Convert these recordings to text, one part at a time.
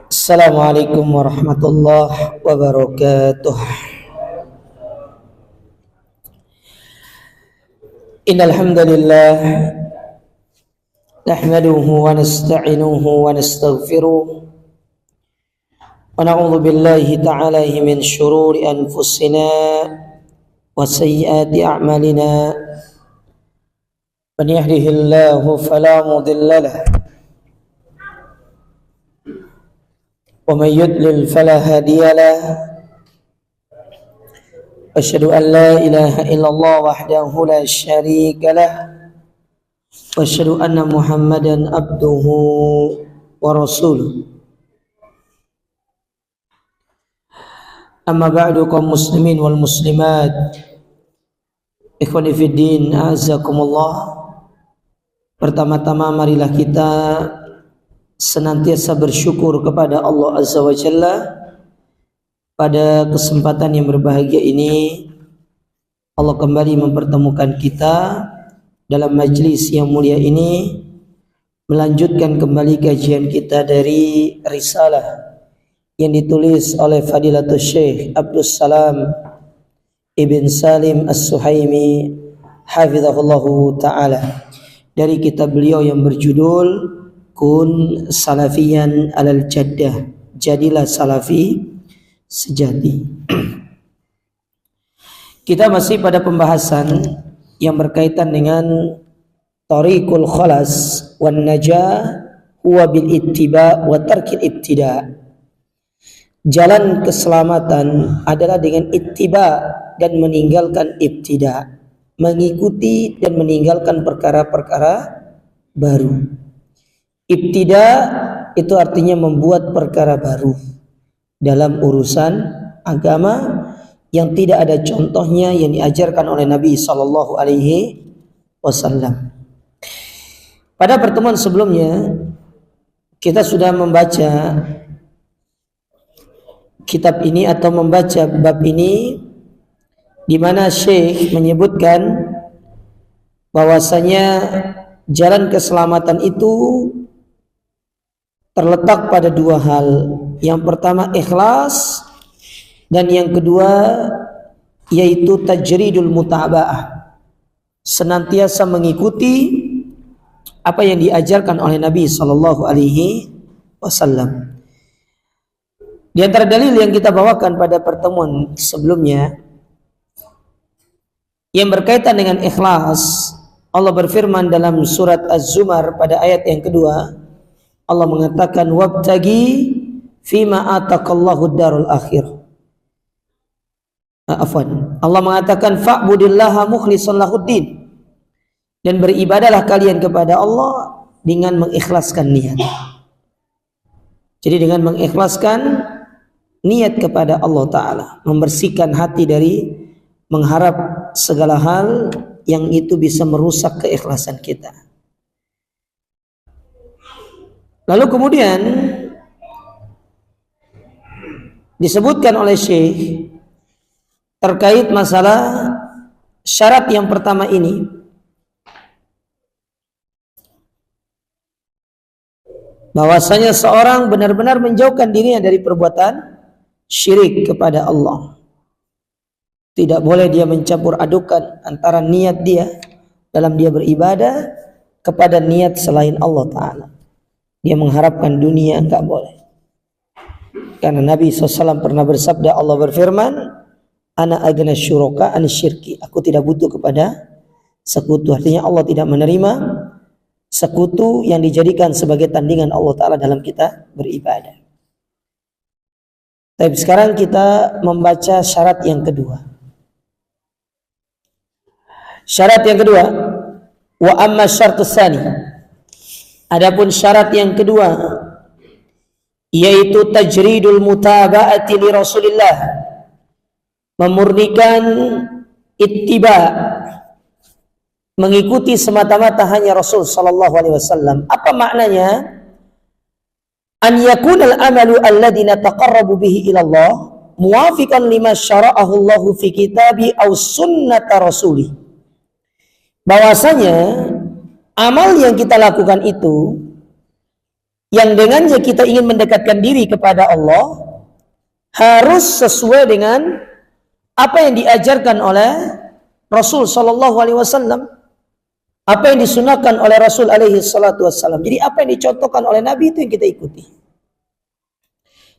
Assalamualaikum warahmatullahi wabarakatuh. Innal hamdalillah nahmaduhu wa nasta'inuhu wa nastaghfiruh wa na'udzu billahi ta'ala min shururi anfusina wa sayyiati a'malina. Man yahdihillahu fala mudilla lahu ومن يضلل فلا هادي له أشهد أن لا إله إلا الله وحده لا شريك له وأشهد أن محمدا عبده ورسوله. أما بعد kaum muslimin wal muslimat, ikhwani fid din, a'azzakumullah. Pertama-tama marilah kita senantiasa bersyukur kepada Allah Azza wa Jalla. Pada kesempatan yang berbahagia ini Allah kembali mempertemukan kita dalam majlis yang mulia ini, melanjutkan kembali kajian kita dari risalah yang ditulis oleh Fadilatul Syekh Abdus Salam Ibn Salim As-Suhaimi hafizahullahu ta'ala, dari kitab beliau yang berjudul Kun salafiyan alal jaddah, jadilah salafi sejati. Kita masih pada pembahasan yang berkaitan dengan tariqul khalas wan najah huwa bil ittiba wa tarkil ibtida. Jalan keselamatan adalah dengan ittiba dan meninggalkan ibtida, mengikuti dan meninggalkan perkara-perkara baru. Ibtida itu artinya membuat perkara baru dalam urusan agama yang tidak ada contohnya yang diajarkan oleh Nabi Sallallahu Alaihi Wasallam. Pada pertemuan sebelumnya kita sudah membaca kitab ini atau membaca bab ini, di mana Syekh menyebutkan bahwasanya jalan keselamatan itu terletak pada dua hal. Yang pertama ikhlas, dan yang kedua yaitu tajridul mutaba'ah, senantiasa mengikuti apa yang diajarkan oleh Nabi Sallallahu Alaihi Wasallam. Di antara dalil yang kita bawakan pada pertemuan sebelumnya yang berkaitan dengan ikhlas, Allah berfirman dalam surat Az-Zumar pada ayat yang kedua, Allah mengatakan wabtagi fima ataqallahu darul akhir. Allah mengatakan fa'budillaha mukhlishan lahuddin, dan beribadalah kalian kepada Allah dengan mengikhlaskan niat. Jadi dengan mengikhlaskan niat kepada Allah Ta'ala, membersihkan hati dari mengharap segala hal yang itu bisa merusak keikhlasan kita. Lalu kemudian disebutkan oleh Syekh terkait masalah syarat yang pertama ini, bahwasanya seorang benar-benar menjauhkan dirinya dari perbuatan syirik kepada Allah. Tidak boleh dia mencampur adukan antara niat dia dalam dia beribadah kepada niat selain Allah Ta'ala. Dia mengharapkan dunia, enggak boleh. Karena Nabi SAW pernah bersabda, Allah berfirman, ana agna syuraka an syirki, aku tidak butuh kepada sekutu. Artinya Allah tidak menerima sekutu yang dijadikan sebagai tandingan Allah Ta'ala dalam kita beribadah. Tapi sekarang kita membaca syarat yang kedua. Syarat yang kedua, wa amma syartus tsani, adapun syarat yang kedua yaitu tajridul mutaba'ati li Rasulillah, memurnikan ittiba, mengikuti semata-mata hanya Rasul sallallahu alaihi wasallam. Apa maknanya? An yakunal amalu alladhi nataqarrabu bihi ila Allah muwafiqan lima syara'ahu Allah fi kitabi aw sunnata rasulih. Bahwasanya amal yang kita lakukan itu yang dengannya kita ingin mendekatkan diri kepada Allah harus sesuai dengan apa yang diajarkan oleh Rasul sallallahu alaihi wasallam, apa yang disunahkan oleh Rasul alaihi salatu wassalam. Jadi apa yang dicontohkan oleh Nabi itu yang kita ikuti.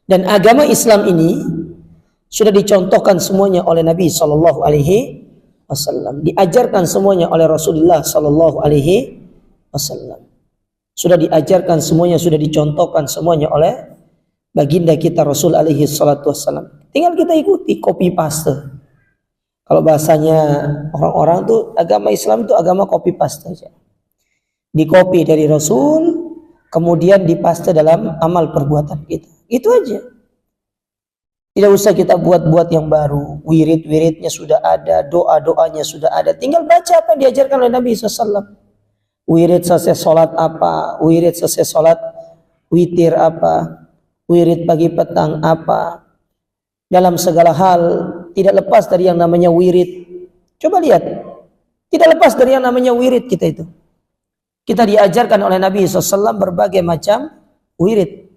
Dan agama Islam ini sudah dicontohkan semuanya oleh Nabi sallallahu alaihi wasallam, diajarkan semuanya oleh Rasulullah sallallahu alaihi wasallam. Sudah diajarkan semuanya, sudah dicontohkan semuanya oleh baginda kita Rasul alaihi salatu wassalam. Tinggal kita ikuti, copy paste. Kalau bahasanya orang-orang tuh agama Islam itu agama copy paste aja. Di copy dari Rasul, kemudian dipaste dalam amal perbuatan kita. Itu aja. Tidak usah kita buat-buat yang baru. Wirid-wiridnya sudah ada, doa-doanya sudah ada. Tinggal baca apa yang diajarkan oleh Nabi SAW. Wirid selesai sholat apa, wirid selesai sholat witir apa, wirid pagi petang apa. Dalam segala hal tidak lepas dari yang namanya wirid. Coba lihat, tidak lepas dari yang namanya wirid kita itu. Kita diajarkan oleh Nabi SAW berbagai macam wirid.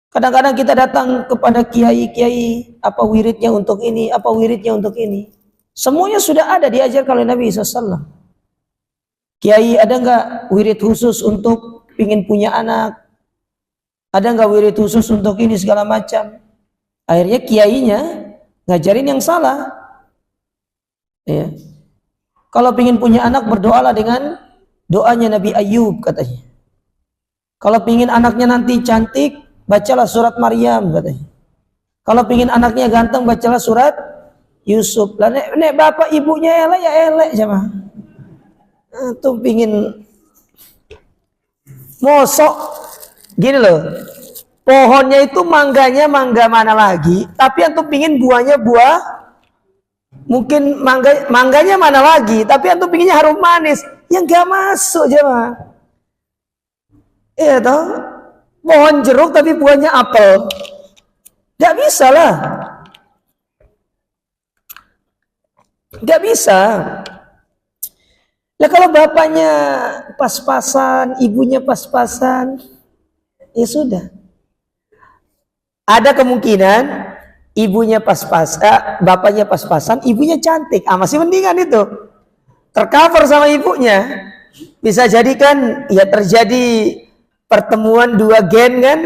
Kadang-kadang kita datang kepada kiai-kiai, apa wiridnya untuk ini, apa wiridnya untuk ini. Semuanya sudah ada diajarkan oleh Nabi SAW. Kiai, ada enggak wirid khusus untuk ingin punya anak? Ada enggak wirid khusus untuk ini segala macam? Akhirnya kiainya ngajarin yang salah. Ya. Kalau ingin punya anak, berdoalah dengan doanya Nabi Ayub katanya. Kalau ingin anaknya nanti cantik, bacalah surat Maryam katanya. Kalau ingin anaknya ganteng, bacalah surat Yusuf. Lah nek bapak ibunya elek ya elek jemaah. Tuh pingin mosok gini loh, pohonnya itu mangganya mangga mana lagi, tapi antum pingin buahnya buah, mungkin mangganya mana lagi, tapi antum pinginnya harum manis, yang gak masuk jemaah. Iya toh, pohon jeruk tapi buahnya apel, gak bisa lah, gak bisa. Nah kalau bapaknya pas-pasan, ibunya pas-pasan, ya sudah. Ada kemungkinan ibunya pas-pasan, bapaknya pas-pasan, ibunya cantik. Masih mendingan itu. Tercover sama ibunya. Bisa jadi kan ya terjadi pertemuan dua gen kan.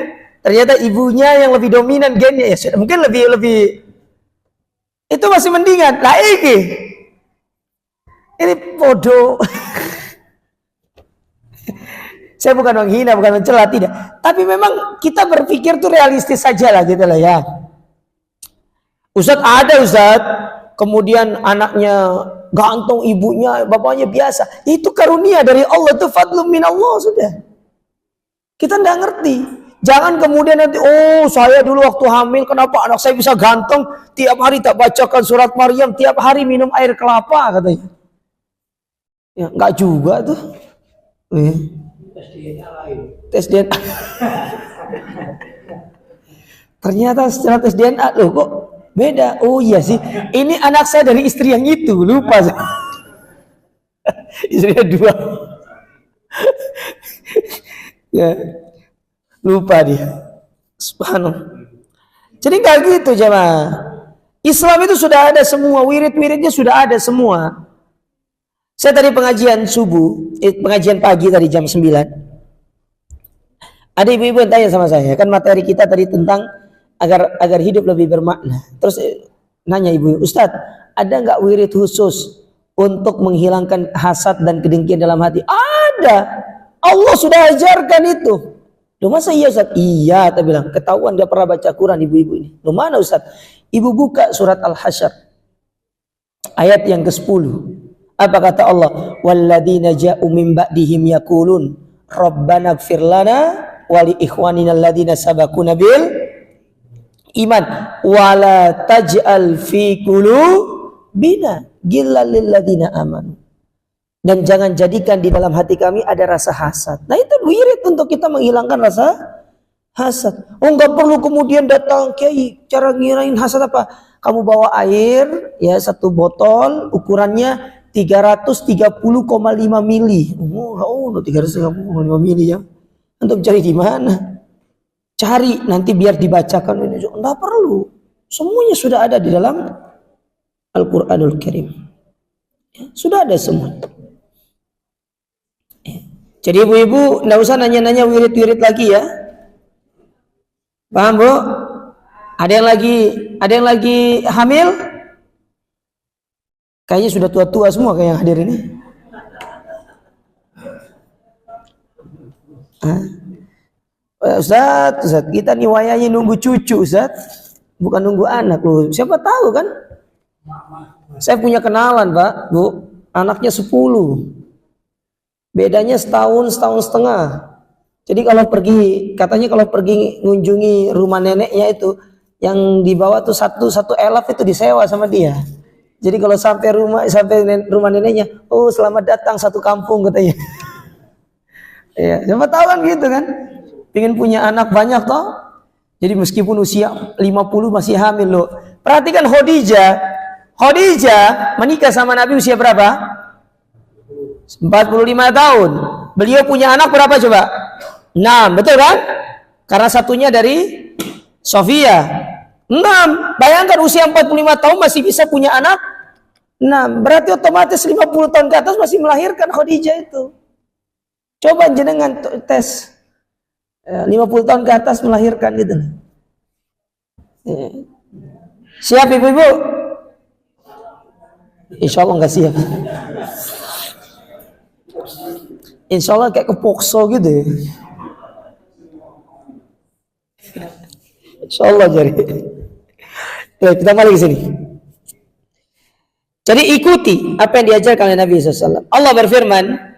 Ternyata ibunya yang lebih dominan gennya. Ya sudah, mungkin lebih. Itu masih mendingan. Lah ini bodoh. Saya bukan menghina, bukan mencela, tidak. Tapi memang kita berpikir tuh realistis saja lah gitu lah ya. Ustadz ada Ustadz, kemudian anaknya ganteng, ibunya, bapaknya biasa. Itu karunia dari Allah, itu fadlum minallah sudah. Kita nggak ngerti. Jangan kemudian nanti, oh saya dulu waktu hamil, kenapa anak saya bisa ganteng? Tiap hari tak bacakan surat Maryam, tiap hari minum air kelapa katanya. Ya nggak juga tuh. Tes DNA. Ternyata setelah tes DNA loh kok beda. Oh iya sih, ini anak saya dari istri yang itu, lupa. Istrinya dua. Ya, lupa dia. Subhanallah. Jadi nggak gitu jemaah. Islam itu sudah ada semua, wirid-wiridnya sudah ada semua. Saya tadi pengajian subuh, pengajian pagi tadi jam 9. Ada ibu-ibu yang tanya sama saya, kan materi kita tadi tentang agar hidup lebih bermakna. Terus nanya ibu, Ustadz, ada nggak wirid khusus untuk menghilangkan hasad dan kedengkian dalam hati? Ada. Allah sudah ajarkan itu. Loh masa iya Ustadz? Iya, tak bilang. Ketahuan gak pernah baca Quran ibu-ibu ini. Loh mana Ustadz? Ibu buka surat Al-Hasyr. Ayat yang ke-10. Apa kata Allah? Walladzina ja'u min ba'dihim yaqulun Rabbana ighfir lana wa li ikhwanina alladzina sabaquna bil iman wa la taj'al fi qulubina ghillan lil ladzina amanu. Dan jangan jadikan di dalam hati kami ada rasa hasad. Nah itu wirid untuk kita menghilangkan rasa hasad. Oh enggak perlu kemudian datang kiai cara ngirain hasad apa? Kamu bawa air ya 1 botol ukurannya 330,5 mili. Oh 330,5 mili ya. Antum cari di mana? Cari nanti biar dibacakan ini. Enggak perlu. Semuanya sudah ada di dalam Al-Qur'anul Karim. Sudah ada semuanya. Jadi ibu-ibu enggak usah nanya-nanya wirid-wirid lagi ya. Paham, Bu? Ada yang lagi hamil? Kayaknya sudah tua-tua semua kayak yang hadir ini. Ustaz, kita nih wayanya nunggu cucu, Ustaz. Bukan nunggu anak loh. Siapa tahu kan? Saya punya kenalan, Pak, Bu. Anaknya 10. Bedanya setahun setengah. Jadi kalau katanya kalau pergi ngunjungi rumah neneknya itu, yang dibawa tuh satu elaf itu disewa sama dia. Jadi kalau sampai rumah neneknya, oh selamat datang satu kampung katanya. Ya, siapa tahu kan gitu kan? Pengen punya anak banyak toh. Jadi meskipun usia 50 masih hamil loh. Perhatikan Khadijah menikah sama Nabi usia berapa? 45 tahun. Beliau punya anak berapa coba? 6, betul kan? Karena satunya dari Sofia. 6. Bayangkan usia 45 tahun masih bisa punya anak 6. Berarti otomatis 50 tahun ke atas masih melahirkan Khadijah itu. Coba jenengan tes 50 tahun ke atas melahirkan gitu. Siap ibu-ibu? Insya Allah nggak siap. Insya Allah kayak kepokso gitu ya. Insya Allah jadi. Ya, kita balik ke sini. Jadi ikuti apa yang diajarkan oleh Nabi SAW. Allah berfirman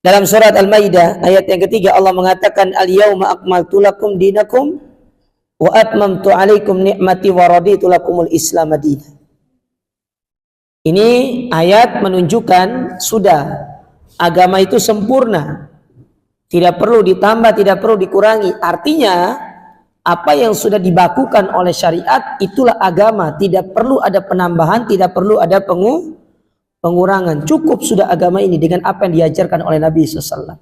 dalam surat Al-Maidah ayat yang ketiga, Allah mengatakan al-yauma akmaltu lakum dinakum wa atmamtu alaikum ni'mati wa raditu lakumul Islam madinah. Ini ayat menunjukkan sudah agama itu sempurna. Tidak perlu ditambah, tidak perlu dikurangi. Artinya apa yang sudah dibakukan oleh syariat itulah agama. Tidak perlu ada penambahan, tidak perlu ada pengurangan. Cukup sudah agama ini dengan apa yang diajarkan oleh Nabi SAW.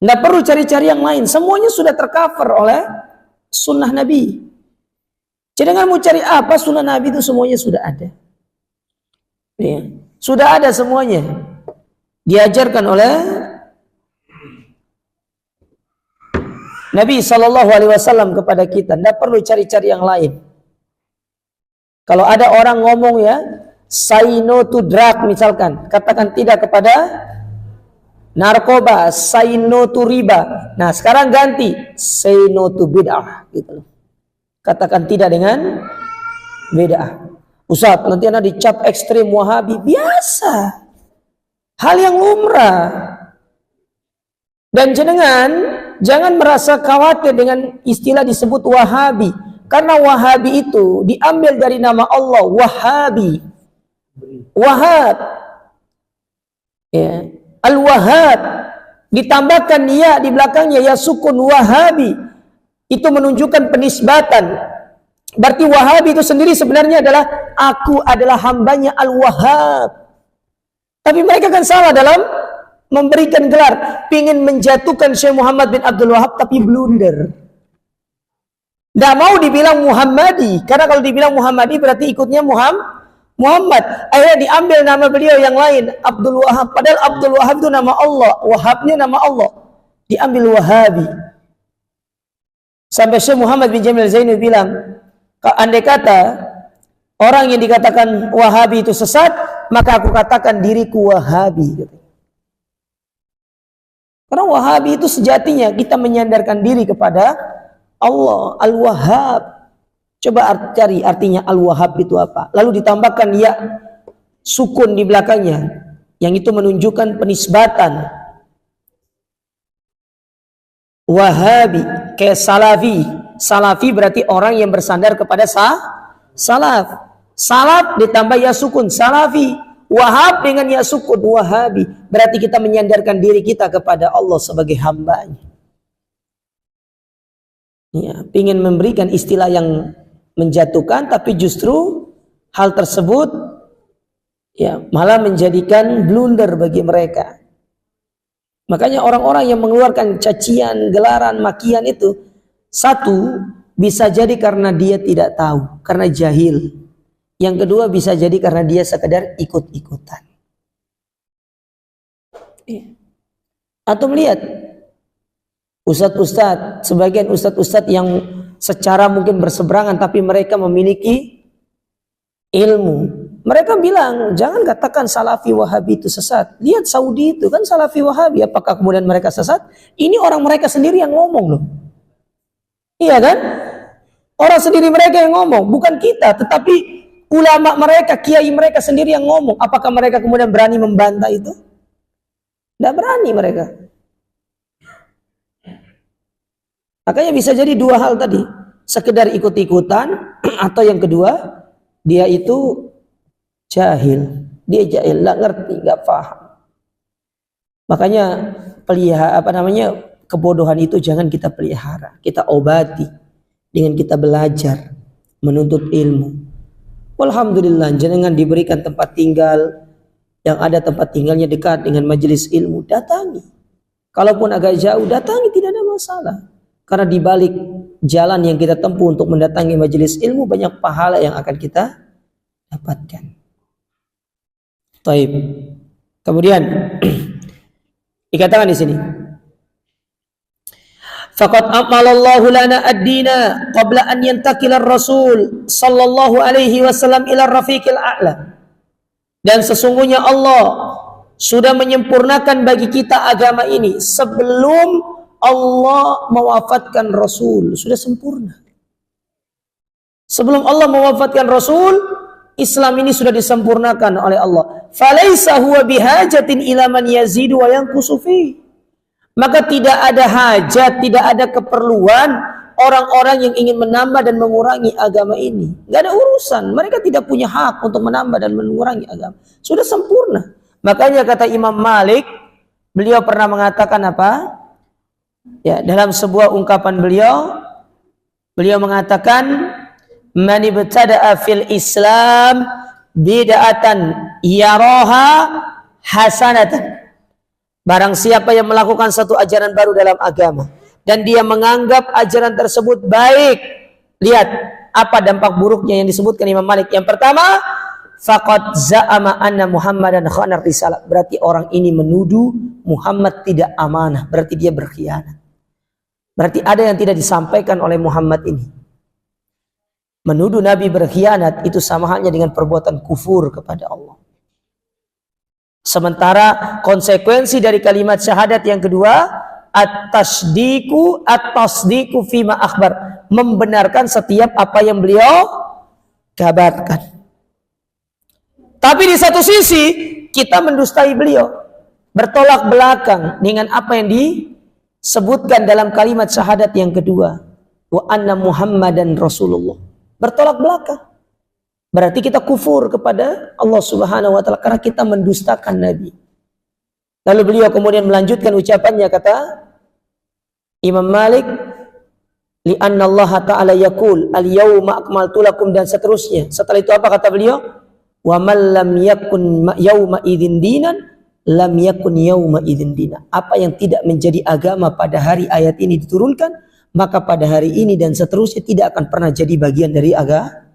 Tidak perlu cari-cari yang lain. Semuanya sudah tercover oleh sunnah Nabi. Jadi jangan mau cari apa, sunnah Nabi itu semuanya sudah ada. Ya. Sudah ada semuanya. Diajarkan oleh Nabi SAW kepada kita. Tidak perlu cari-cari yang lain. Kalau ada orang ngomong ya, say no to drug misalkan, katakan tidak kepada narkoba, say no to riba. Nah sekarang ganti, say no to bid'ah gitu. Katakan tidak dengan bid'ah. Ustaz, nanti anda dicap ekstrim Wahabi. Biasa, hal yang lumrah. Dan jangan merasa khawatir dengan istilah disebut Wahabi, karena Wahabi itu diambil dari nama Allah, Wahabi. Wahab, ya. Al-Wahhab, ditambahkan ya di belakangnya ya sukun Wahabi, itu menunjukkan penisbatan. Berarti Wahabi itu sendiri sebenarnya adalah aku adalah hambanya Al-Wahhab. Tapi mereka kan salah dalam memberikan gelar, pingin menjatuhkan Syekh Muhammad bin Abdul Wahab tapi blunder. Tidak mau dibilang Muhammadi, karena kalau dibilang Muhammadi berarti ikutnya Muhammad. Akhirnya diambil nama beliau yang lain, Abdul Wahab. Padahal Abdul Wahab itu nama Allah, Wahabnya nama Allah. Diambil Wahabi. Sampai Syekh Muhammad bin Jamil Zaini bilang, andai kata orang yang dikatakan Wahabi itu sesat, maka aku katakan diriku Wahabi. Karena Wahabi itu sejatinya kita menyandarkan diri kepada Allah, Al-Wahhab. Coba cari artinya Al-Wahhab itu apa. Lalu ditambahkan ya sukun di belakangnya, yang itu menunjukkan penisbatan. Wahabi kayak Salafi. Salafi berarti orang yang bersandar kepada salaf. Salaf ditambah ya sukun, Salafi. Wahab dengan ya sukun, Wahabi. Berarti kita menyandarkan diri kita kepada Allah sebagai hambanya. Ya, ingin memberikan istilah yang menjatuhkan, tapi justru hal tersebut ya malah menjadikan blunder bagi mereka. Makanya orang-orang yang mengeluarkan cacian, gelaran, makian itu, satu, bisa jadi karena dia tidak tahu, karena jahil. Yang kedua bisa jadi karena dia sekedar ikut-ikutan. Atau melihat ustadz-ustadz, sebagian ustadz-ustadz yang secara mungkin berseberangan tapi mereka memiliki ilmu. Mereka bilang, jangan katakan Salafi Wahabi itu sesat. Lihat Saudi itu kan Salafi Wahabi. Apakah kemudian mereka sesat? Ini orang mereka sendiri yang ngomong loh. Iya kan? Orang sendiri mereka yang ngomong. Bukan kita, tetapi ulama mereka, kiai mereka sendiri yang ngomong. Apakah mereka kemudian berani membantah itu? Tidak berani mereka. Makanya bisa jadi dua hal tadi. Sekedar ikut-ikutan, atau yang kedua, dia itu jahil, dia jahil, nggak ngerti, nggak paham. Makanya kebodohan itu jangan kita pelihara, kita obati dengan kita belajar, menuntut ilmu. Alhamdulillah, jenengan diberikan tempat tinggal yang ada tempat tinggalnya dekat dengan majelis ilmu, datangi. Kalaupun agak jauh, datangi, tidak ada masalah. Karena di balik jalan yang kita tempuh untuk mendatangi majelis ilmu banyak pahala yang akan kita dapatkan. Taib. Kemudian dikatakan di sini, faqad amalallahu lana ad-dina qabla an yantakila ar-rasul sallallahu alaihi wasallam ila ar-rafiqil a'la. Dan sesungguhnya Allah sudah menyempurnakan bagi kita agama ini sebelum Allah mewafatkan Rasul, sudah sempurna. Sebelum Allah mewafatkan Rasul, Islam ini sudah disempurnakan oleh Allah. Falaisa huwa bihajatin ila man yazidu wa yanqusu fi. Maka tidak ada hajat, tidak ada keperluan orang-orang yang ingin menambah dan mengurangi agama ini. Enggak ada urusan. Mereka tidak punya hak untuk menambah dan mengurangi agama. Sudah sempurna. Makanya kata Imam Malik, beliau pernah mengatakan apa? Ya, dalam sebuah ungkapan beliau mengatakan, man ibtada'a fil Islam bid'atan yaraha hasanatan. Barang siapa yang melakukan satu ajaran baru dalam agama dan dia menganggap ajaran tersebut baik, lihat apa dampak buruknya yang disebutkan Imam Malik. Yang pertama, faqad za'ama anna Muhammadan khana risalah. Berarti orang ini menuduh Muhammad tidak amanah, berarti dia berkhianat. Berarti ada yang tidak disampaikan oleh Muhammad ini. Menuduh Nabi berkhianat itu sama halnya dengan perbuatan kufur kepada Allah. Sementara konsekuensi dari kalimat syahadat yang kedua, at-tasdiqu fima akhbar, membenarkan setiap apa yang beliau kabarkan. Tapi di satu sisi kita mendustai beliau, bertolak belakang dengan apa yang disebutkan dalam kalimat syahadat yang kedua, wa anna Muhammadan Rasulullah. Bertolak belakang. Berarti kita kufur kepada Allah Subhanahu wa taala karena kita mendustakan Nabi. Lalu beliau kemudian melanjutkan ucapannya, kata Imam Malik, li anna Allah taala yaqul al yauma akmaltu lakum, dan seterusnya. Setelah itu apa kata beliau? Wa man lam yakun yauma idzin dinan lam yakun yauma idzin dina. Apa yang tidak menjadi agama pada hari ayat ini diturunkan, maka pada hari ini dan seterusnya tidak akan pernah jadi bagian dari agama.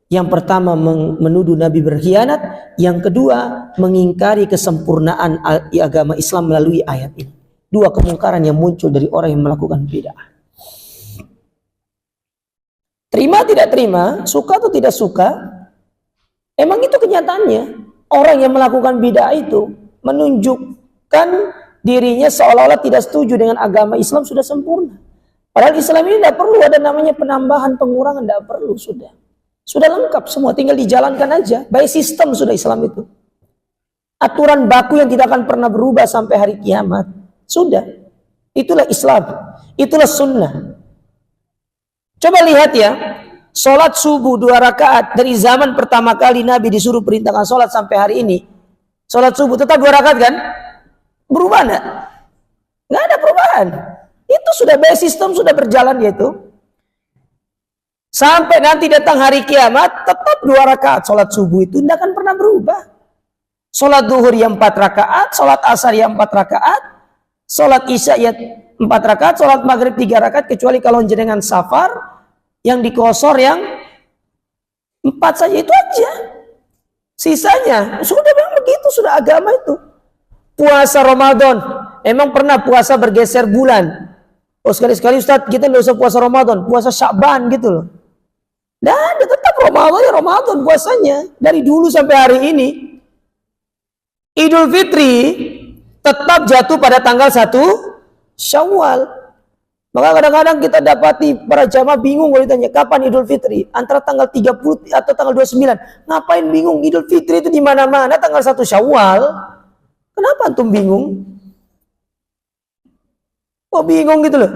Yang pertama menuduh Nabi berkhianat, yang kedua mengingkari kesempurnaan agama Islam melalui ayat ini. Dua kemungkaran yang muncul dari orang yang melakukan bid'ah. Terima tidak terima, suka atau tidak suka, emang itu kenyataannya. Orang yang melakukan bid'ah itu menunjukkan dirinya seolah-olah tidak setuju dengan agama Islam sudah sempurna. Padahal Islam ini tidak perlu ada namanya penambahan, pengurangan, tidak perlu, sudah lengkap semua, tinggal dijalankan aja. By sistem sudah Islam itu. Aturan baku yang tidak akan pernah berubah sampai hari kiamat. Sudah. Itulah Islam. Itulah sunnah. Coba lihat ya. Sholat subuh 2 rakaat. Dari zaman pertama kali Nabi disuruh perintahkan sholat sampai hari ini. Sholat subuh tetap 2 rakaat kan? Berubah enggak? Enggak ada perubahan. Itu sudah by sistem, sudah berjalan yaitu. Sampai nanti datang hari kiamat, tetap 2 rakaat sholat subuh itu tidak akan pernah berubah. Sholat duhur ya 4 rakaat, sholat asar ya 4 rakaat, sholat isya ya 4 rakaat, sholat maghrib 3 rakaat, kecuali kalau jenengan safar, yang dikosor yang 4 saja, itu aja. Sisanya, sudah memang begitu, sudah agama itu. Puasa Ramadan, emang pernah puasa bergeser bulan? Oh sekali-sekali Ustaz, kita nggak usah puasa Ramadan, puasa Sya'ban gitu loh. Dan tetap Ramadan ya Ramadan puasanya, dari dulu sampai hari ini. Idul Fitri tetap jatuh pada tanggal 1 Syawal. Maka kadang-kadang kita dapati para jamaah bingung kalau ditanya kapan Idul Fitri, antara tanggal 30 atau tanggal 29. Ngapain bingung? Idul Fitri itu di mana-mana tanggal 1 Syawal. Kenapa antum bingung? Kok bingung gitu loh?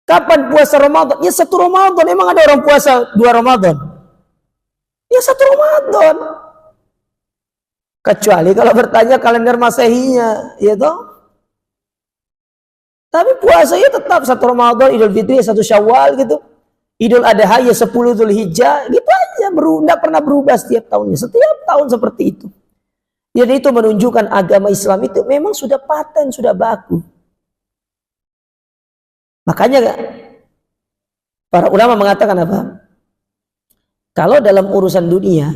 Kapan puasa Ramadan? Ya 1 Ramadan. Emang ada orang puasa 2 Ramadan? Ya 1 Ramadan. Kecuali kalau bertanya kalender Masehinya, ya toh. Tapi puasanya tetap 1 Ramadan, Idul Fitri 1 Syawal gitu. Idul Adha ya 10 Dzulhijjah, gitu aja, enggak pernah berubah setiap tahunnya. Setiap tahun seperti itu. Jadi itu menunjukkan agama Islam itu memang sudah paten, sudah baku. Makanya para ulama mengatakan apa? Kalau dalam urusan dunia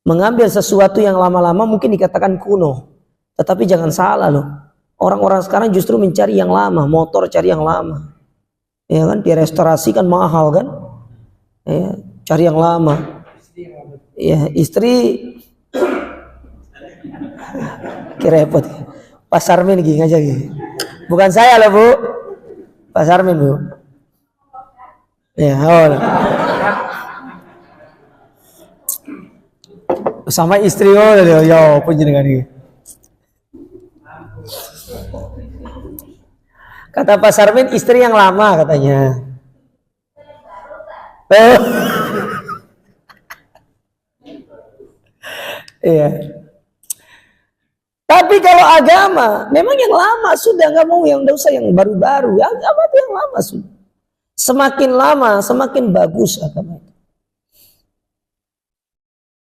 mengambil sesuatu yang lama-lama mungkin dikatakan kuno. Tetapi jangan salah loh. Orang-orang sekarang justru mencari yang lama, motor cari yang lama. Ya kan, direstorasi kan mahal kan? Ya, cari yang lama. Ya, istri repot. Pak Sarmin gini aja gini. Bukan saya loh Bu. Pak Sarmin Bu. Ya, oh. Sama istri ya pun jenengan iki. Kata Pak Sarmin istri yang lama katanya. Iya. Tapi kalau agama memang yang lama sudah, nggak mau yang enggak usah yang baru-baru. Ya, agama itu yang lama sudah. Semakin lama semakin bagus agama itu.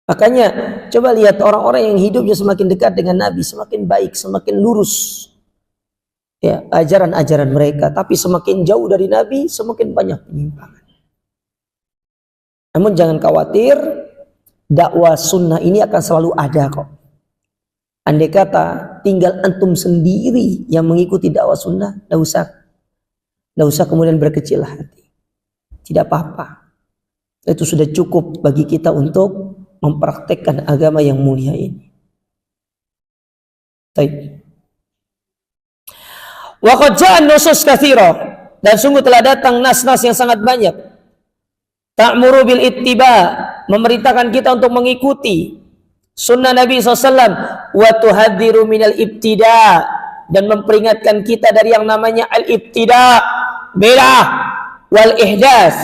Makanya coba lihat orang-orang yang hidupnya semakin dekat dengan Nabi, semakin baik, semakin lurus ya ajaran-ajaran mereka. Tapi semakin jauh dari Nabi, semakin banyak penyimpangan. Namun jangan khawatir, dakwah sunnah ini akan selalu ada kok. Andai kata tinggal antum sendiri yang mengikuti dakwah sunnah, tidak usah kemudian berkecil hati. Tidak apa-apa. Itu sudah cukup bagi kita untuk mempraktekkan agama yang mulia ini. Baik. Wa qad ja'a an-nusus katsira, dan sungguh telah datang nas-nas yang sangat banyak. Ta'muru bil ittiba, memerintahkan kita untuk mengikuti sunnah Nabi SAW. Wa tuhadziru minal ibtida, dan memperingatkan kita dari yang namanya al-ibtida, bid'ah, wal ihdas,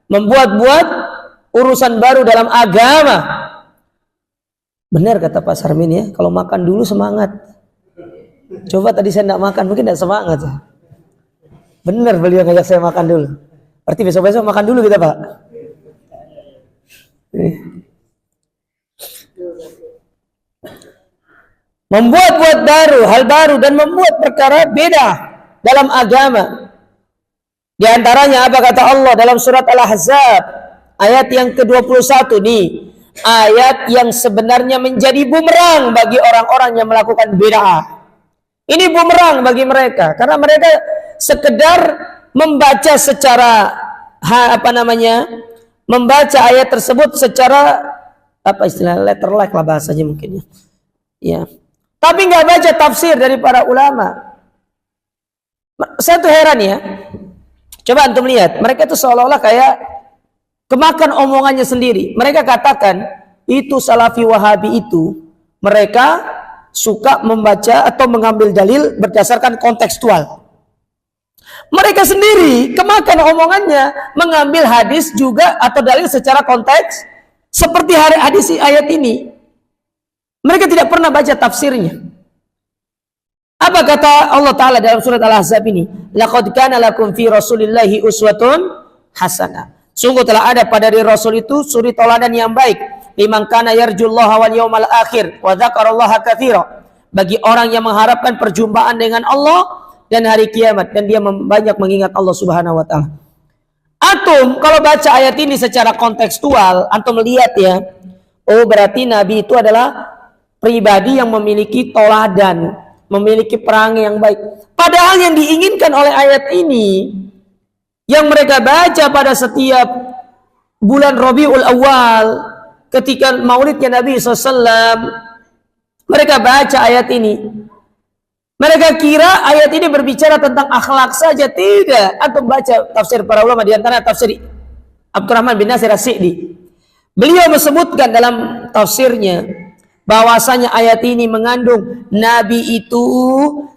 membuat-buat urusan baru dalam agama. Benar kata Pak Sarmin ya, kalau makan dulu semangat. Coba tadi saya tidak makan, mungkin tidak semangat. Benar beliau ngajak saya makan dulu. Berarti besok-besok makan dulu kita Pak. Membuat-buat baru, hal baru, dan membuat perkara beda dalam agama. Di antaranya apa kata Allah dalam surat Al-Ahzab ayat yang ke-21 nih. Ayat yang sebenarnya menjadi bumerang bagi orang-orang yang melakukan bid'ah. Ini bumerang bagi mereka karena mereka sekedar membaca secara membaca ayat tersebut secara istilah letter like lah bahasanya mungkin ya. Ya. Tapi nggak baca tafsir dari para ulama. Saya tuh heran ya. Coba antum lihat, mereka itu seolah-olah kayak kemakan omongannya sendiri. Mereka katakan itu Salafi Wahabi itu mereka suka membaca atau mengambil dalil berdasarkan kontekstual. Mereka sendiri kemakan omongannya mengambil hadis juga atau dalil secara konteks seperti hadis ayat ini. Mereka tidak pernah baca tafsirnya. Apa kata Allah Ta'ala dalam surat Al-Ahzab ini? Laqad kana lakum fi Rasulillahi uswatun hasanah. Sungguh telah ada pada diri Rasul itu suri teladan yang baik. Liman kana yarjullaha wal yawmal akhir wa dzakarallaha katsira. Bagi orang yang mengharapkan perjumpaan dengan Allah dan hari kiamat, dan dia banyak mengingat Allah Subhanahu wa taala. Antum kalau baca ayat ini secara kontekstual, antum lihat ya, oh berarti Nabi itu adalah pribadi yang memiliki teladan, memiliki perangai yang baik. Padahal yang diinginkan oleh ayat ini, yang mereka baca pada setiap bulan Rabiul Awal, ketika maulidnya Nabi SAW, mereka baca ayat ini. Mereka kira ayat ini berbicara tentang akhlak saja. Tidak. Atau baca tafsir para ulama, di antara tafsir Abdurrahman bin Nasir As-Sa'di. Beliau menyebutkan dalam tafsirnya bahwasanya ayat ini mengandung Nabi itu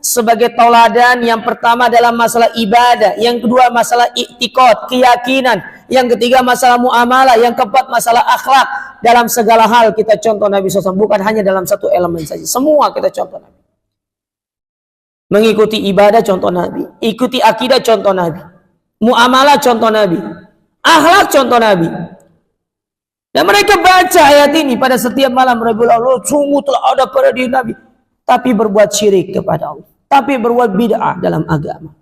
sebagai tauladan. Yang pertama dalam masalah ibadah, yang kedua masalah i'tiqad, keyakinan, yang ketiga masalah muamalah, yang keempat masalah akhlak. Dalam segala hal kita contoh Nabi SAW, bukan hanya dalam satu elemen saja. Semua kita contoh Nabi. Mengikuti ibadah contoh Nabi, ikuti akidah contoh Nabi, muamalah contoh Nabi, akhlak contoh Nabi. Dan mereka baca ayat ini pada setiap malam Rabiul Awal, sungguh telah ada pada diri Nabi, tapi berbuat syirik kepada Allah, tapi berbuat bid'ah dalam agama.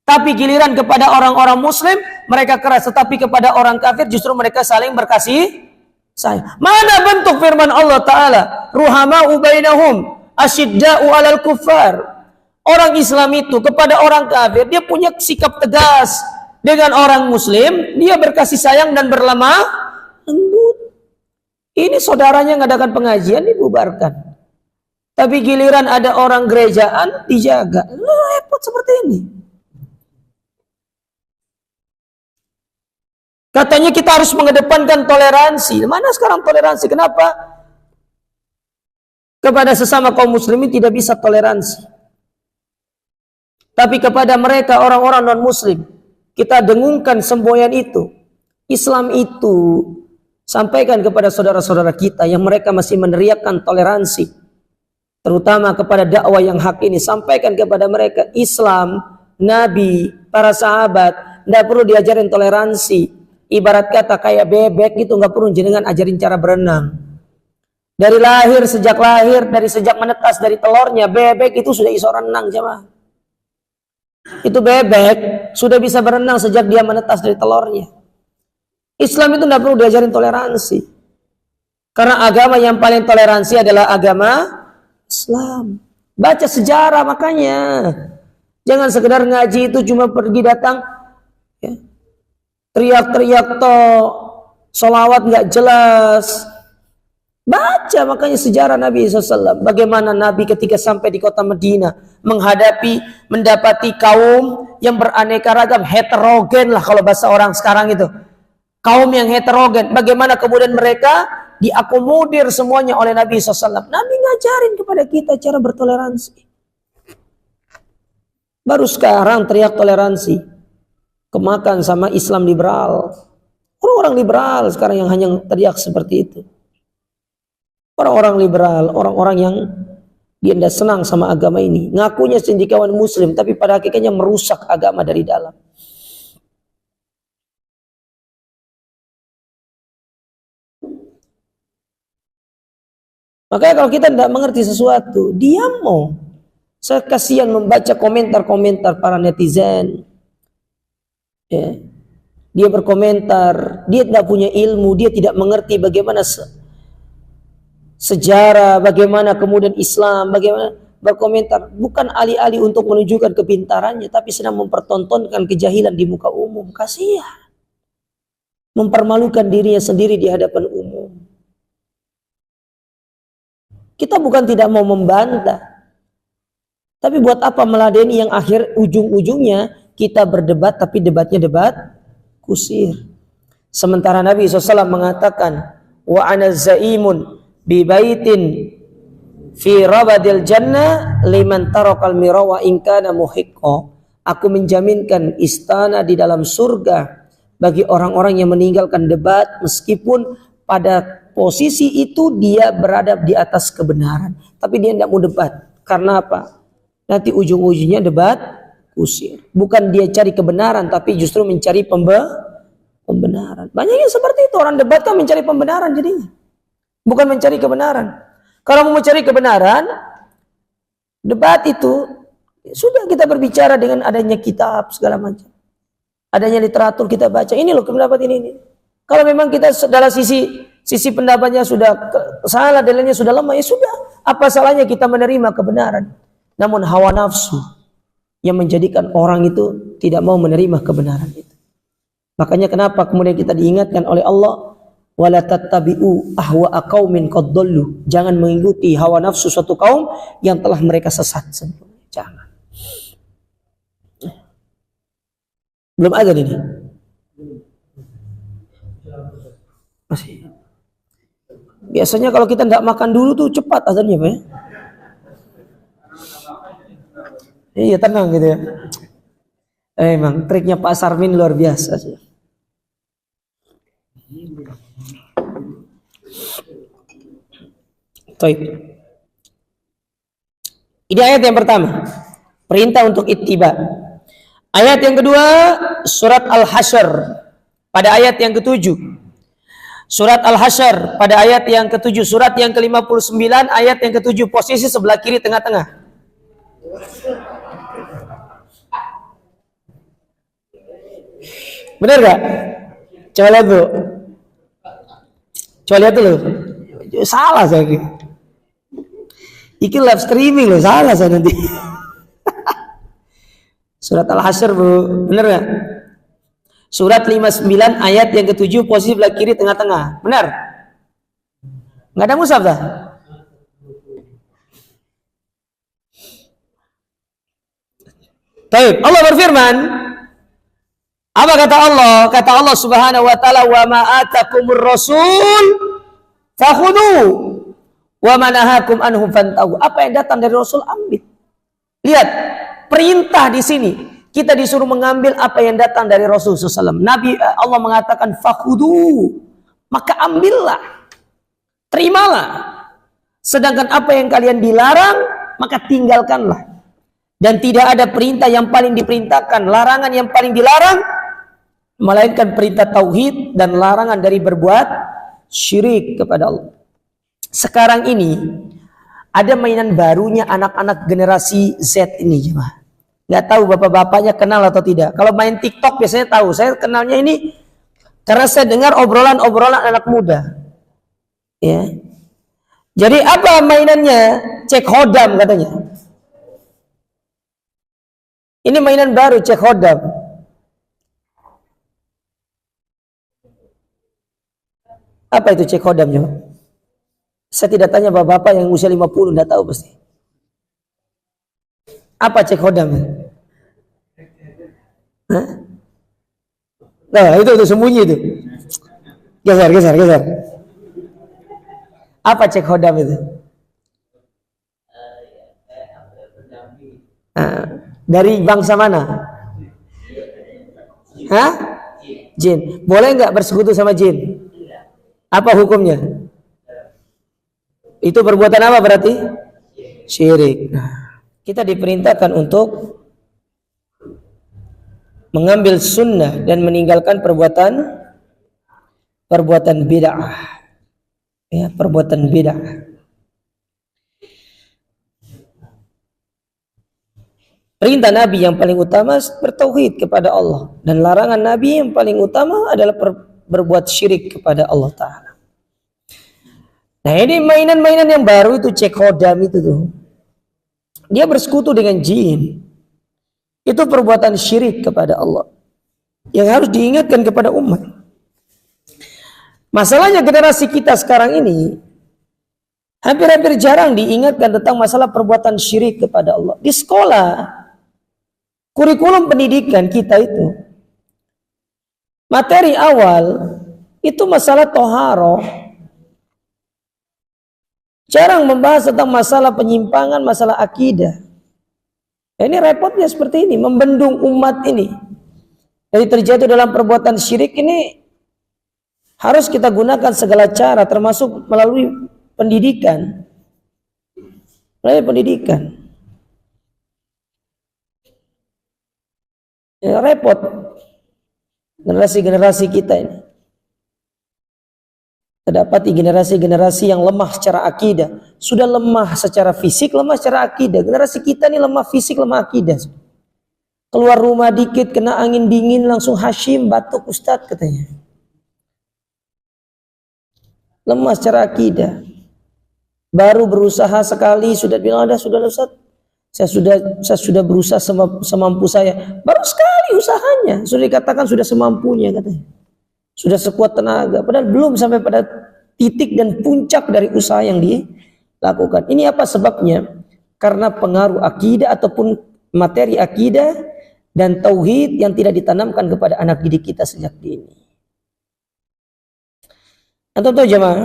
Tapi giliran kepada orang-orang muslim mereka keras, tetapi kepada orang kafir justru mereka saling berkasih sayang. Mana bentuk firman Allah Ta'ala, ruhama'u bainahum asyidda'u 'alal kuffar. Orang Islam itu kepada orang kafir dia punya sikap tegas, dengan orang muslim dia berkasih sayang dan berlemah lembut. Ini saudaranya ngadakan pengajian dibubarkan, tapi giliran ada orang gerejaan dijaga. Repot seperti ini. Katanya kita harus mengedepankan toleransi. Mana sekarang toleransi? Kenapa kepada sesama kaum muslimin tidak bisa toleransi, tapi kepada mereka orang-orang non-muslim kita dengungkan semboyan itu? Islam itu sampaikan kepada saudara-saudara kita yang mereka masih meneriakkan toleransi, terutama kepada dakwah yang hak ini. Sampaikan kepada mereka Islam, Nabi, para sahabat tidak perlu diajarin toleransi. Ibarat kata kayak bebek itu, nggak perlu jenengan ajarin cara berenang. Dari lahir, sejak menetas dari telurnya, bebek itu sudah iso renang jemaah. Itu bebek sudah bisa berenang sejak dia menetas dari telurnya. Islam itu tidak perlu diajarin toleransi, karena agama yang paling toleransi adalah agama Islam. Baca sejarah makanya. Jangan sekedar ngaji itu cuma pergi datang ya, teriak-teriak toh, sholawat nggak jelas. Baca makanya sejarah Nabi SAW. Bagaimana Nabi ketika sampai di kota Madinah mendapati kaum yang beraneka ragam, heterogen lah kalau bahasa orang sekarang itu. Kaum yang heterogen. Bagaimana kemudian mereka diakomodir semuanya oleh Nabi SAW. Nabi ngajarin kepada kita cara bertoleransi. Baru sekarang teriak toleransi, kemakan sama Islam liberal. Orang-orang liberal sekarang yang hanya teriak seperti itu. Orang-orang liberal, orang-orang yang dia tidak senang sama agama ini, ngakunya cendekiawan muslim, tapi pada hakikatnya merusak agama dari dalam. Makanya kalau kita tidak mengerti sesuatu, diam mau. Saya kasihan membaca komentar-komentar para netizen. Ya. Dia berkomentar, dia tidak punya ilmu, dia tidak mengerti bagaimana sejarah, bagaimana kemudian Islam, bagaimana berkomentar. Bukan alih-alih untuk menunjukkan kepintarannya, tapi sedang mempertontonkan kejahilan di muka umum. Kasihan. Mempermalukan dirinya sendiri di hadapan umum. Kita bukan tidak mau membantah, tapi buat apa meladeni yang akhir ujung-ujungnya kita berdebat, tapi debatnya debat kusir. Sementara Nabi SAW mengatakan, wa ana zaimun bi baitin fi rabadil jannah liman tarakal mira wa in kana muhiqqa. Aku menjaminkan istana di dalam surga bagi orang-orang yang meninggalkan debat, meskipun pada posisi itu dia berada di atas kebenaran, tapi dia tidak mau debat. Karena apa? Nanti ujung-ujungnya debat kusir. Bukan dia cari kebenaran, tapi justru mencari pembenaran. Banyak yang seperti itu, orang debat kan mencari pembenaran jadinya, bukan mencari kebenaran. Kalau mau mencari kebenaran, debat itu sudah kita berbicara dengan adanya kitab segala macam, adanya literatur kita baca. Ini loh pendapat ini. Kalau memang kita dalam sisi pendapatnya sudah salah, dalilnya sudah lemah, ya sudah. Apa salahnya kita menerima kebenaran? Namun hawa nafsu yang menjadikan orang itu tidak mau menerima kebenaran itu. Makanya kenapa kemudian kita diingatkan oleh Allah, wala tattabi'u ahwa'a qaumin qad dhallu. Jangan mengikuti hawa nafsu suatu kaum yang telah mereka sesat sebelumnya. Jangan. Belum ada ini. Masih. Biasanya kalau kita tidak makan dulu tuh cepat azannya, Pak ya. Iya, tenang gitu ya. Emang triknya Pak Sarmin luar biasa sih. Baik. Ini ayat yang pertama, perintah untuk ittiba. Ayat yang kedua, surat Al-Hasyr pada ayat yang ke-7. Surat Al-Hasyr pada ayat yang ke-7, surat yang ke-59 ayat yang ke-7, posisi sebelah kiri tengah-tengah. Benar gak? Coba lihat dulu. Coba lihat dulu. Salah saya. Iki live streaming loh, salah saya nanti. Surat Al-Hasyr, Bu. Benar gak? Surat 59 ayat yang ke-7, posisi sebelah kiri tengah-tengah. Benar? Nggak ada mushaf dah? Baik, Allah berfirman. Apa kata Allah? Kata Allah Subhanahu wa taala, "Wa ma atakumur rasul fakhudhu wa ma nahakum anhu fantahu." Apa yang datang dari Rasul ambil. Lihat, perintah di sini. Kita disuruh mengambil apa yang datang dari Rasul SAW. Nabi Allah mengatakan fakhudhu, maka ambillah, terimalah. Sedangkan apa yang kalian dilarang, maka tinggalkanlah. Dan tidak ada perintah yang paling diperintahkan, larangan yang paling dilarang, melainkan perintah tauhid dan larangan dari berbuat syirik kepada Allah. Sekarang ini ada mainan barunya anak-anak generasi Z ini, jemaah. Nggak tahu bapak-bapaknya kenal atau tidak. Kalau main TikTok biasanya tahu. Saya kenalnya ini karena saya dengar obrolan-obrolan anak muda. Ya. Jadi apa mainannya? Cek hodam katanya. Ini mainan baru, cek hodam. Apa itu cek hodam, jemaah? Saya tidak tanya bapak-bapak yang usia 50, tidak tahu pasti. Apa cek hodam? Hah? Nah, itu sembunyi itu. Geser. Apa cek hodam itu? Dari bangsa mana? Hah? Jin. Boleh nggak bersekutu sama jin? Apa hukumnya? Itu perbuatan apa berarti? Syirik. Nah, kita diperintahkan untuk mengambil sunnah dan meninggalkan perbuatan bid'ah. Ya, perbuatan bid'ah. Perintah Nabi yang paling utama bertauhid kepada Allah, dan larangan Nabi yang paling utama adalah berbuat syirik kepada Allah Ta'ala. Nah, ini mainan-mainan yang baru itu cek hodam itu tuh. Dia bersekutu dengan jin. Itu perbuatan syirik kepada Allah yang harus diingatkan kepada umat. Masalahnya generasi kita sekarang ini hampir-hampir jarang diingatkan tentang masalah perbuatan syirik kepada Allah. Di sekolah, kurikulum pendidikan kita itu, materi awal itu masalah toharoh. Jarang membahas tentang masalah penyimpangan, masalah akidah. Ini repotnya seperti ini, membendung umat ini. Jadi terjatuh dalam perbuatan syirik ini harus kita gunakan segala cara, termasuk melalui pendidikan. Melalui pendidikan. Ya, repot. generasi-generasi kita ini. Terdapati generasi-generasi yang lemah secara akidah. Sudah lemah secara fisik, lemah secara akidah. Generasi kita ini lemah fisik, lemah akidah. Keluar rumah dikit, kena angin dingin, langsung Hashim, batuk Ustadz katanya. Lemah secara akidah. Baru berusaha sekali, sudah bilang, sudah Ustadz. Saya sudah berusaha semampu saya. Baru sekali usahanya. Sudah dikatakan sudah semampunya katanya. Sudah sekuat tenaga, padahal belum sampai pada titik dan puncak dari usaha yang dilakukan. Ini apa sebabnya? Karena pengaruh akidah ataupun materi akidah dan tauhid yang tidak ditanamkan kepada anak didik kita sejak dini. Antum tahu jemaah,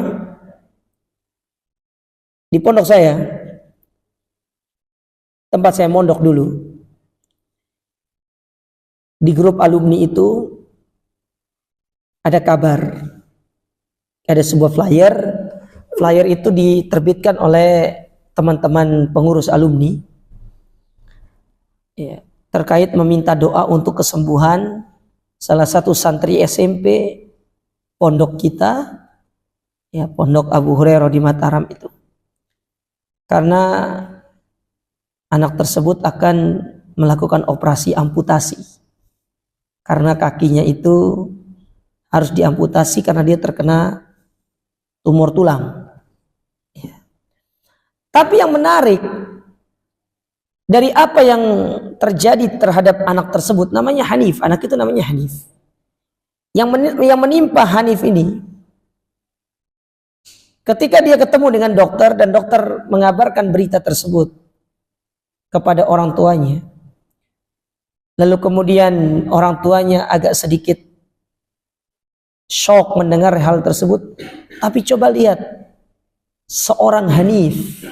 di pondok saya, tempat saya mondok dulu, di grup alumni itu ada kabar, ada sebuah flyer itu diterbitkan oleh teman-teman pengurus alumni ya, terkait meminta doa untuk kesembuhan salah satu santri SMP pondok kita ya, pondok Abu Hurairah di Mataram itu, karena anak tersebut akan melakukan operasi amputasi karena kakinya itu harus diamputasi karena dia terkena tumor tulang. Ya. Tapi yang menarik dari apa yang terjadi terhadap anak tersebut, namanya Hanif, anak itu namanya Hanif. Yang menimpa Hanif ini, ketika dia ketemu dengan dokter dan dokter mengabarkan berita tersebut kepada orang tuanya, lalu kemudian orang tuanya agak sedikit shock mendengar hal tersebut. Tapi coba lihat, seorang Hanif,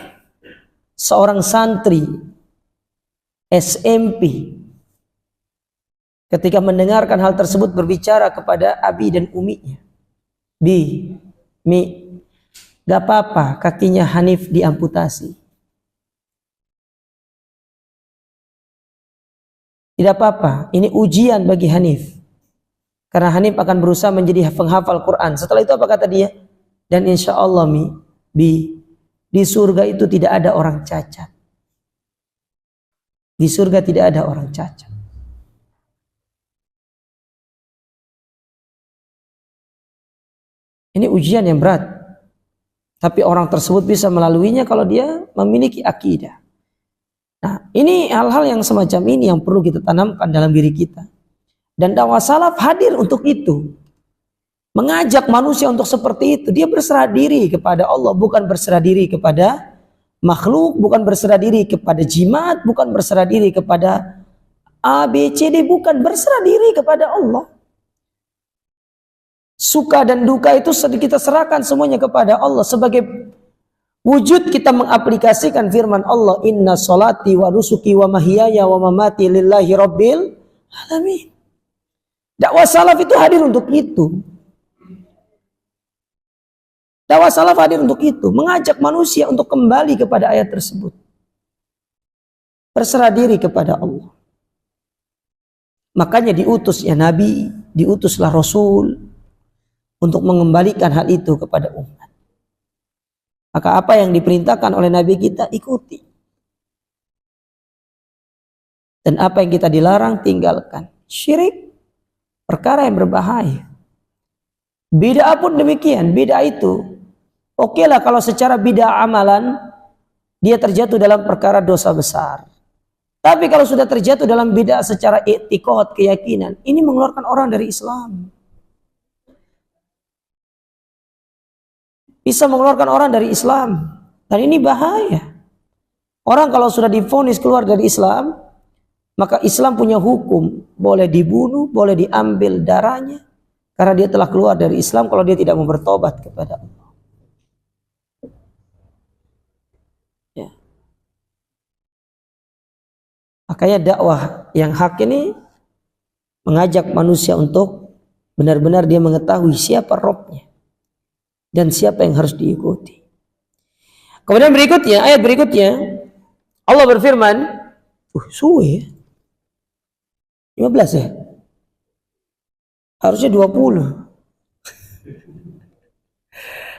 seorang santri SMP, ketika mendengarkan hal tersebut berbicara kepada abi dan uminya, Bi, Mi, gak apa-apa kakinya Hanif diamputasi, tidak apa-apa, ini ujian bagi Hanif. Karena Hanif akan berusaha menjadi penghafal Quran. Setelah itu apa kata dia? Dan insya Allah di surga itu tidak ada orang cacat. Di surga tidak ada orang cacat. Ini ujian yang berat. Tapi orang tersebut bisa melaluinya kalau dia memiliki akidah. Nah, ini hal-hal yang semacam ini yang perlu kita tanamkan dalam diri kita. Dan dakwah salaf hadir untuk itu. Mengajak manusia untuk seperti itu. Dia berserah diri kepada Allah, bukan berserah diri kepada makhluk, bukan berserah diri kepada jimat, bukan berserah diri kepada A, B, C, D, bukan berserah diri kepada Allah. Suka dan duka itu kita serahkan semuanya kepada Allah. Sebagai wujud kita mengaplikasikan firman Allah, inna sholati wa nusuki wa mahyaya wa mamati lillahi rabbil alamin. Dakwah salaf itu hadir untuk itu. Dakwah salaf hadir untuk itu. Mengajak manusia untuk kembali kepada ayat tersebut. Berserah diri kepada Allah. Makanya diutus ya Nabi, diutuslah Rasul untuk mengembalikan hal itu kepada umat. Maka apa yang diperintahkan oleh Nabi kita ikuti. Dan apa yang kita dilarang tinggalkan. Syirik, perkara yang berbahaya. Bid'ah pun demikian. Bid'ah itu oke lah kalau secara bid'ah amalan dia terjatuh dalam perkara dosa besar. Tapi kalau sudah terjatuh dalam bid'ah secara i'tiqad, keyakinan, ini mengeluarkan orang dari Islam. Bisa mengeluarkan orang dari Islam. Dan ini bahaya. Orang kalau sudah divonis keluar dari Islam, maka Islam punya hukum, boleh dibunuh, boleh diambil darahnya, karena dia telah keluar dari Islam kalau dia tidak mau bertobat kepada Allah. Ya. Makanya dakwah yang hak ini mengajak manusia untuk benar-benar dia mengetahui siapa Robnya dan siapa yang harus diikuti. Kemudian berikutnya, ayat berikutnya, Allah berfirman, suwe ya? 15 ya? Harusnya 20.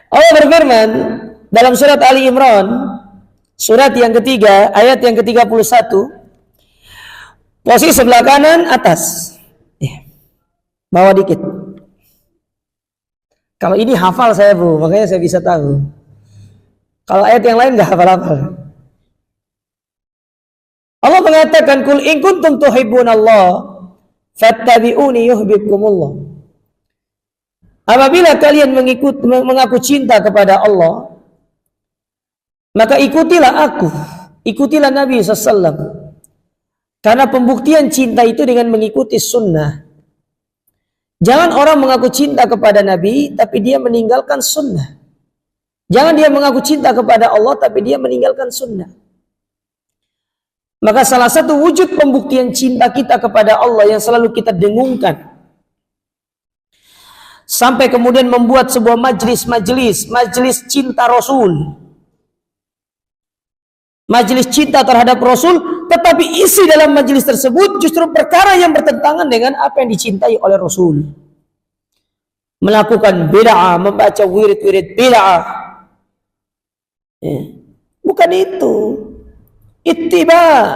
Allah berfirman dalam surat Ali Imran, surat yang ketiga, ayat yang ke-31, posisi sebelah kanan atas, bawah dikit. Kalau ini hafal saya Bu, makanya saya bisa tahu. Kalau ayat yang lain nggak hafal-hafal. Allah mengatakan, "Qul in kuntum tuhibbunallah fattabi'uni yuhibbukumullah." Apabila kalian mengaku cinta kepada Allah, maka ikutilah aku, ikutilah Nabi SAW. Karena pembuktian cinta itu dengan mengikuti sunnah. Jangan orang mengaku cinta kepada Nabi, tapi dia meninggalkan sunnah. Jangan dia mengaku cinta kepada Allah, tapi dia meninggalkan sunnah. Maka salah satu wujud pembuktian cinta kita kepada Allah yang selalu kita dengungkan, sampai kemudian membuat sebuah majelis cinta Rasul, majelis cinta terhadap Rasul, tetapi isi dalam majelis tersebut justru perkara yang bertentangan dengan apa yang dicintai oleh Rasul. Melakukan bid'ah, membaca wirid-wirid bid'ah. Bukan itu. Ittiba.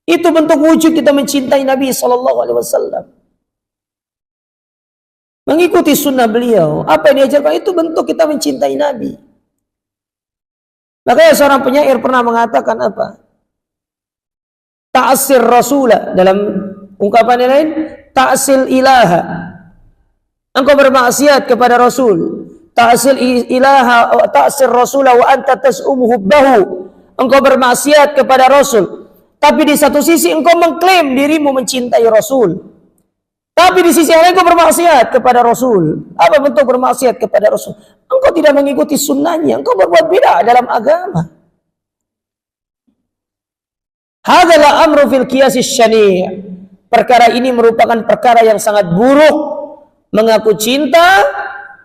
Itu bentuk wujud kita mencintai Nabi SAW. Mengikuti sunnah beliau. Apa yang diajarkan itu bentuk kita mencintai Nabi. Makanya seorang penyair pernah mengatakan apa? Ta'asir rasulah. Dalam ungkapan yang lain, ta'asil ilaha. Engkau bermaksiat kepada Rasul. Ta'asil ilaha, ta'asir rasulah wa anta tas'umu hubbahu. Engkau bermaksiat kepada Rasul. Tapi di satu sisi engkau mengklaim dirimu mencintai Rasul. Tapi di sisi yang lain engkau bermaksiat kepada Rasul. Apa bentuk bermaksiat kepada Rasul? Engkau tidak mengikuti sunnahnya. Engkau berbuat bid'ah dalam agama. Hadalah amru fil qiyasis syani'. Perkara ini merupakan perkara yang sangat buruk. Mengaku cinta,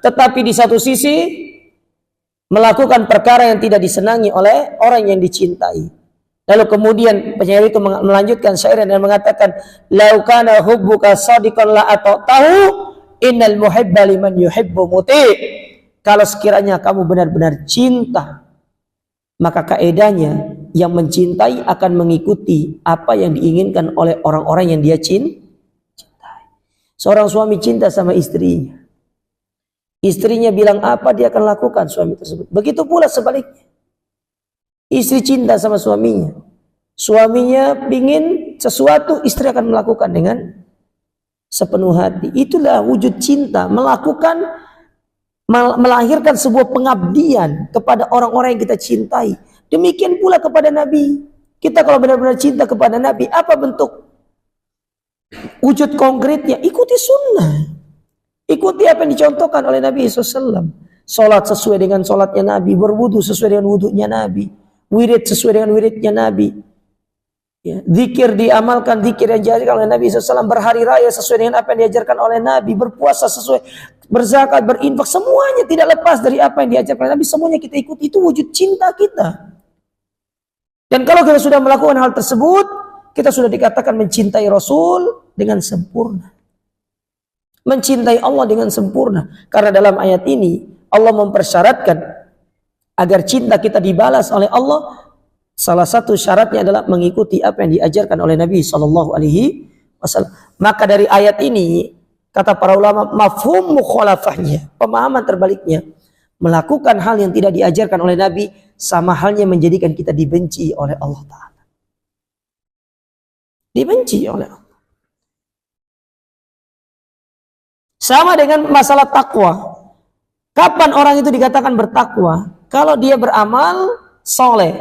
tetapi di satu sisi melakukan perkara yang tidak disenangi oleh orang yang dicintai. Lalu kemudian penyair itu melanjutkan syair dan mengatakan, "Lau kana hubbuka shadiqan la ata'tahu, innal muhibba liman yuhibbu muti'." Kalau sekiranya kamu benar-benar cinta, maka kaedahnya yang mencintai akan mengikuti apa yang diinginkan oleh orang-orang yang dia cintai. Seorang suami cinta sama istrinya. Istrinya bilang apa, dia akan lakukan suami tersebut. Begitu pula sebaliknya. Istri cinta sama suaminya. Suaminya ingin sesuatu, istri akan melakukan dengan sepenuh hati. Itulah wujud cinta. Melahirkan sebuah pengabdian kepada orang-orang yang kita cintai. Demikian pula kepada Nabi. Kita kalau benar-benar cinta kepada Nabi, apa bentuk wujud konkretnya? Ikuti sunnah. Ikuti apa yang dicontohkan oleh Nabi SAW. Sholat sesuai dengan sholatnya Nabi. Berwudu sesuai dengan wudunya Nabi. Wirid sesuai dengan wiridnya Nabi. Ya, zikir diamalkan, zikir yang diajarkan oleh Nabi SAW. Berhari raya sesuai dengan apa yang diajarkan oleh Nabi. Berpuasa sesuai, berzakat, berinfak. Semuanya tidak lepas dari apa yang diajarkan oleh Nabi. Semuanya kita ikuti. Itu wujud cinta kita. Dan kalau kita sudah melakukan hal tersebut, kita sudah dikatakan mencintai Rasul dengan sempurna. Mencintai Allah dengan sempurna. Karena dalam ayat ini Allah mempersyaratkan agar cinta kita dibalas oleh Allah, salah satu syaratnya adalah mengikuti apa yang diajarkan oleh Nabi SAW. Maka dari ayat ini, kata para ulama, mafhum mukhalafahnya, pemahaman terbaliknya, melakukan hal yang tidak diajarkan oleh Nabi, sama halnya menjadikan kita dibenci oleh Allah Ta'ala. Dibenci oleh Allah. Sama dengan masalah takwa. Kapan orang itu dikatakan bertakwa? Kalau dia beramal soleh.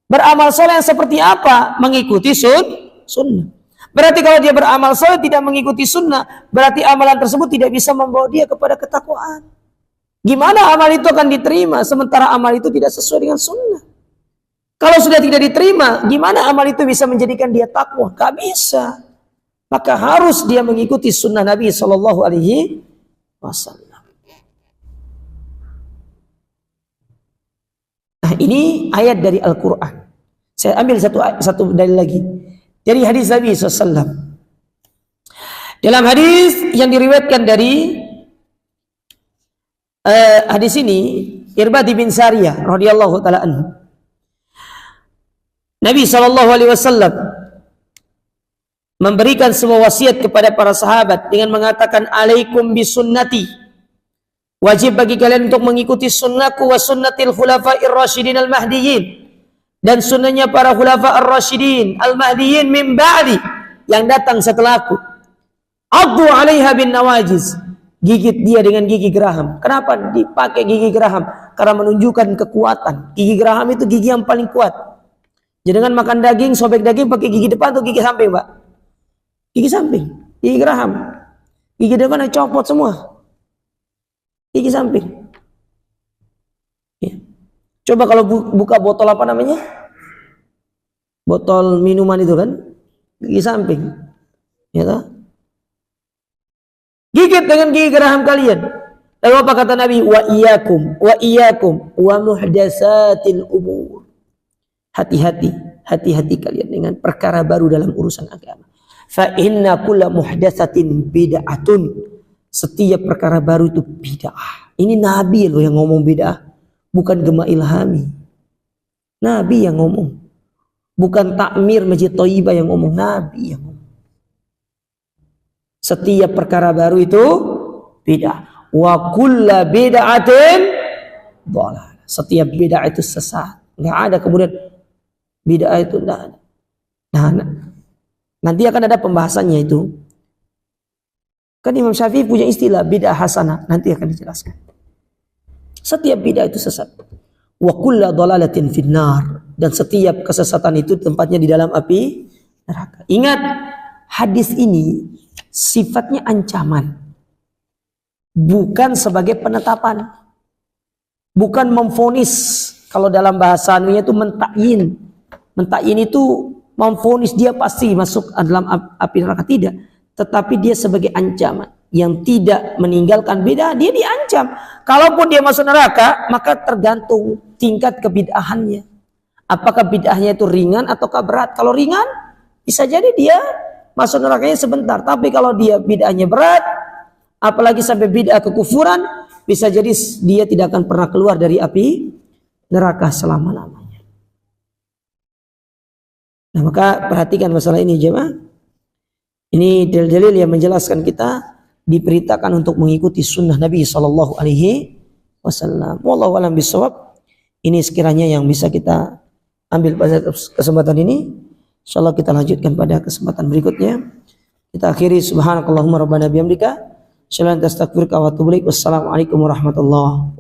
Beramal soleh yang seperti apa? Mengikuti sunnah. Berarti kalau dia beramal soleh tidak mengikuti sunnah, berarti amalan tersebut tidak bisa membawa dia kepada ketakwaan. Gimana amal itu akan diterima sementara amal itu tidak sesuai dengan sunnah? Kalau sudah tidak diterima, gimana amal itu bisa menjadikan dia takwa? Gak bisa. Maka harus dia mengikuti sunnah Nabi SAW. Nah, ini ayat dari Al-Quran. Saya ambil satu dalil lagi dari hadis Nabi SAW. Dalam hadis yang diriwayatkan dari hadis ini Irbad bin Sariyah radhiyallahu taala anhu, Nabi SAW memberikan sebuah wasiat kepada para sahabat dengan mengatakan, alaikum bisunnati, wajib bagi kalian untuk mengikuti sunnahku wa sunnatil khulafa'ir rasyidin al-mahdiyyin, dan sunnahnya para khulafa ar-rasyidin al-mahdiyyin min ba'di, yang datang setelahku. Addu 'alaiha bin nawajiz, gigit dia dengan gigi geraham. Kenapa dipakai gigi geraham? Karena menunjukkan kekuatan. Gigi geraham itu gigi yang paling kuat. Jangan makan daging, sobek daging pakai gigi depan atau gigi samping, Pak? Gigi samping, gigi geraham. Gigi depan copot semua. Gigi samping. Ya. Coba kalau buka botol apa namanya? Botol minuman itu kan, gigi samping. Ya toh? Gigit dengan gigi geraham kalian. Lalu apa kata Nabi? Wa iyyakum wa muhdatsatil umur. Hati-hati kalian dengan perkara baru dalam urusan agama. Fa inna kulla muhdatsatin bid'atun. Setiap perkara baru itu bid'ah. Ini Nabi loh yang ngomong bid'ah, bukan Gema Ilhami. Nabi yang ngomong. Bukan takmir Masjid Thayyibah yang ngomong, Nabi yang ngomong. Setiap perkara baru itu bid'ah. Wa kulla bid'atin dhalalah. Setiap bid'ah itu sesat. Enggak ada kemudian bid'ah itu enggak ada. Nah, nanti akan ada pembahasannya itu. Kan Imam Syafi'i punya istilah bid'ah hasanah, nanti akan dijelaskan. Setiap bid'ah itu sesat. Wa kulla dhalalatin finnar, dan setiap kesesatan itu tempatnya di dalam api neraka. Ingat, hadis ini sifatnya ancaman, bukan sebagai penetapan, bukan memvonis. Kalau dalam bahasa anunya itu mentakyin. Mentakyin itu memvonis dia pasti masuk dalam api neraka, tidak. Tetapi dia sebagai ancaman. Yang tidak meninggalkan bid'ah, dia diancam. Kalaupun dia masuk neraka, maka tergantung tingkat kebid'ahannya. Apakah bid'ahnya itu ringan ataukah berat? Kalau ringan, bisa jadi dia masuk nerakanya sebentar. Tapi kalau dia bid'ahnya berat, apalagi sampai bid'ah kekufuran, bisa jadi dia tidak akan pernah keluar dari api neraka selama-lamanya. Nah, maka perhatikan masalah ini, jemaah. Ini dalil-dalil yang menjelaskan kita diperintahkan untuk mengikuti sunnah Nabi Sallallahu Alaihi Wasallam. Wallahu a'lam bishawab. Ini sekiranya yang bisa kita ambil pada kesempatan ini. Insyaallah kita lanjutkan pada kesempatan berikutnya. Kita akhiri subhanakallahumma rabbana bihamdika asyhadu an la ilaha illa anta astaghfiruka wa atubu ilaik. Wassalamualaikum warahmatullahi wabarakatuh.